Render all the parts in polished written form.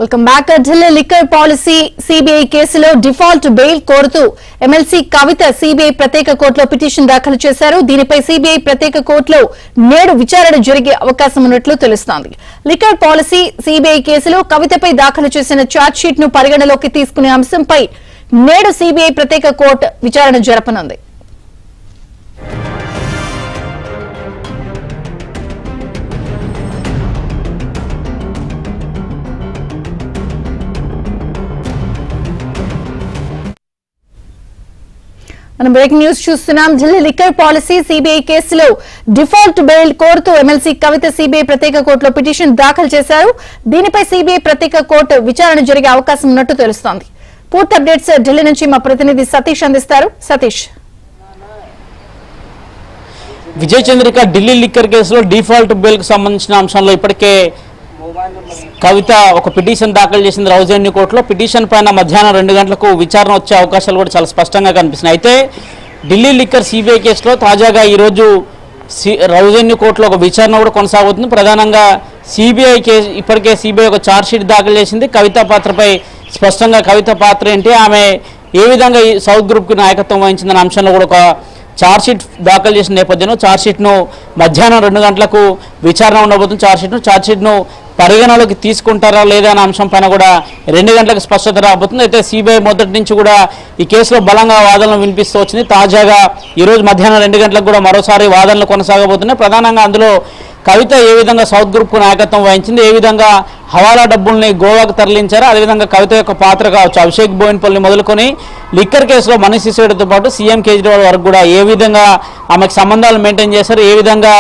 Welcome back. Delhi liquor policy CBI కేసులో default bail కోరుతూ MLC కవిత CBI ప్రత్యేక కోర్టులో పిటిషన్ దాఖలు చేశారు. దీనిపై సిబిఐ ప్రత్యేక కోర్టులో నేడు విచారణ జరిగే అవకాశం ఉన్నట్లు తెలుస్తోంది. లిక్కర్ పాలసీ సిబిఐ కేసులో కవితపై దాఖలు చేసిన ఛార్జ్షీట్ ను పరిగణలోకి తీసుకునే అంశంపై నేడు సిబిఐ ప్రత్యేక కోర్టు విచారణ జరపనుంది. మనం బ్రేకింగ్ న్యూస్ చూస్తున్నాం. ఢిల్లీ లిక్కర్ పాలసీ సిబిఐ కేసులో డిఫాల్ట్ బెయిల్ కోరుతూ ఎమ్మెల్సీ కవిత సిబిఐ ప్రత్యేక కోర్టులో పిటిషన్ దాఖలు చేశారు. దీనిపై సిబిఐ ప్రత్యేక కోర్టు విచారణ జరిగే అవకాశం ఉన్నట్టు తెలుస్తోంది. పూర్తి అప్డేట్స్ ఢిల్లీ నుంచి మా ప్రతినిధి సతీష్ అందిస్తారు. సతీష్. విజయ్ చంద్రిక, ఢిల్లీ లిక్కర్ కేసులో డిఫాల్ట్ బెయిల్ కు సంబంధించిన అంశంలో ఇప్పటికే కవిత ఒక పిటిషన్ దాఖలు చేసింది రౌజెన్యూ కోర్టులో. పిటిషన్ పైన మధ్యాహ్నం 2 గంటలకు విచారణ వచ్చే అవకాశాలు కూడా చాలా స్పష్టంగా కనిపిస్తున్నాయి. అయితే ఢిల్లీ లిక్కర్ సిబిఐ కేసులో తాజాగా ఈరోజు రౌజెన్యూ కోర్టులో ఒక విచారణ కూడా కొనసాగుతుంది. ప్రధానంగా సిబిఐ కేసు ఇప్పటికే సిబిఐ ఒక ఛార్జ్షీట్ దాఖలు చేసింది. కవిత పాత్రపై స్పష్టంగా కవిత పాత్ర ఏంటి, ఆమె ఏ విధంగా ఈ సౌత్ గ్రూప్కి నాయకత్వం వహించిందన్న అంశంలో కూడా ఒక ఛార్జ్షీట్ దాఖలు చేసిన నేపథ్యంలో ఛార్జ్షీట్ను మధ్యాహ్నం 2 గంటలకు విచారణ ఉండబోతుంది. ఛార్జ్షీట్ను పరిగణలోకి తీసుకుంటారా లేదా అనే అంశం పైన కూడా 2 గంటలకు స్పష్టత రాబోతుంది. అయితే సిబిఐ మొదటి నుంచి కూడా ఈ కేసులో బలంగా వాదనలు వినిపిస్తూ వచ్చింది. తాజాగా ఈరోజు మధ్యాహ్నం 2 గంటలకు కూడా మరోసారి వాదనలు కొనసాగబోతున్నాయి. ప్రధానంగా అందులో కవిత ఏ విధంగా సౌత్ గ్రూప్కు నాయకత్వం వహించింది, ఏ విధంగా హవాలా డబ్బుల్ని గోవాకు తరలించారు, అదేవిధంగా కవిత యొక్క పాత్ర కావచ్చు, అభిషేక్ బోయిన్పల్లి మొదలుకొని లిక్కర్ కేసులో మనీష్ సిసోడియాతో పాటు సీఎం కేజ్రీవాల్ వరకు కూడా ఏ విధంగా ఆమెకు సంబంధాలు మెయింటైన్ చేశారు, ఏ విధంగా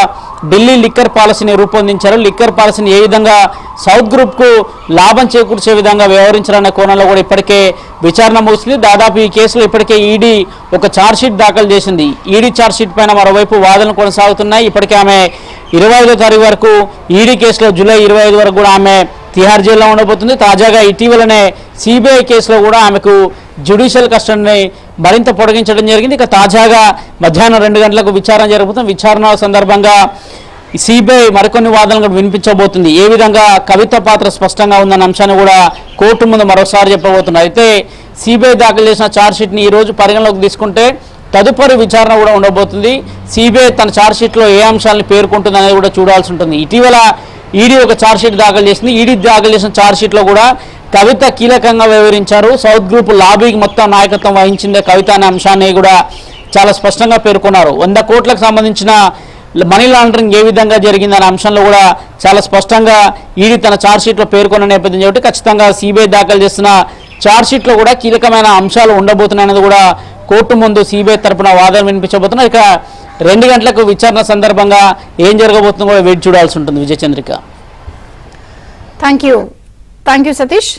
ఢిల్లీ లిక్కర్ పాలసీని రూపొందించారు, లిక్కర్ పాలసీని ఏ విధంగా సౌత్ గ్రూప్కు లాభం చేకూర్చే విధంగా వ్యవహరించారనే కోణంలో కూడా ఇప్పటికే విచారణ ముగిసింది. దాదాపు ఈ కేసులో ఇప్పటికే ఈడీ ఒక ఛార్జ్షీట్ దాఖలు చేసింది. ఈడీ ఛార్జ్షీట్ పైన మరోవైపు వాదనలు కొనసాగుతున్నాయి. ఇప్పటికే ఆమె 25వ తారీఖు వరకు ఈడీ కేసులో జూలై 25 వరకు కూడా ఆమె తిహార్ జైల్లో ఉండబోతుంది. తాజాగా ఇటీవలనే సిబిఐ కేసులో కూడా ఆమెకు జ్యుడిషియల్ కస్టడీని మరింత పొడిగించడం జరిగింది. ఇక తాజాగా మధ్యాహ్నం 2 గంటలకు విచారణ జరుగుతుంది. విచారణ సందర్భంగా సిబిఐ మరికొన్ని వాదనలు కూడా వినిపించబోతుంది. ఏ విధంగా కవిత పాత్ర స్పష్టంగా ఉందన్న అంశాన్ని కూడా కోర్టు ముందు మరోసారి చెప్పబోతున్నారు. అయితే సిబిఐ దాఖలు చేసిన ఛార్జ్షీట్ని ఈరోజు పరిగణలోకి తీసుకుంటే తదుపరి విచారణ కూడా ఉండబోతుంది. సిబిఐ తన ఛార్జ్షీట్లో ఏ అంశాలను పేర్కొంటుంది అనేది కూడా చూడాల్సి ఉంటుంది. ఇటీవల ఈడీ ఒక ఛార్జ్షీట్ దాఖలు చేసింది. ఈడీ దాఖలు చేసిన ఛార్జ్షీట్లో కూడా కవిత కీలకంగా వ్యవహరించారు, సౌత్ గ్రూప్ లాబీకి మొత్తం నాయకత్వం వహించిందే కవిత అనే అంశాన్ని కూడా చాలా స్పష్టంగా పేర్కొన్నారు. 100 కోట్లకు సంబంధించిన మనీ లాండరింగ్ ఏ విధంగా జరిగిందనే అంశంలో కూడా చాలా స్పష్టంగా ఈడీ తన ఛార్జ్షీట్లో పేర్కొన్న నేపథ్యం కాబట్టి ఖచ్చితంగా సిబిఐ దాఖలు చేసిన ఛార్జ్షీట్లో కూడా కీలకమైన అంశాలు ఉండబోతున్నాయనేది కూడా కోర్టు ముందు సిబిఐ తరపున వాదన వినిపించబోతున్నారు. ఇక 2 గంటలకు విచారణ సందర్భంగా ఏం జరగబోతుందో కూడా వేచి చూడాల్సి ఉంటుంది. విజయచంద్రిక. Thank you Satish.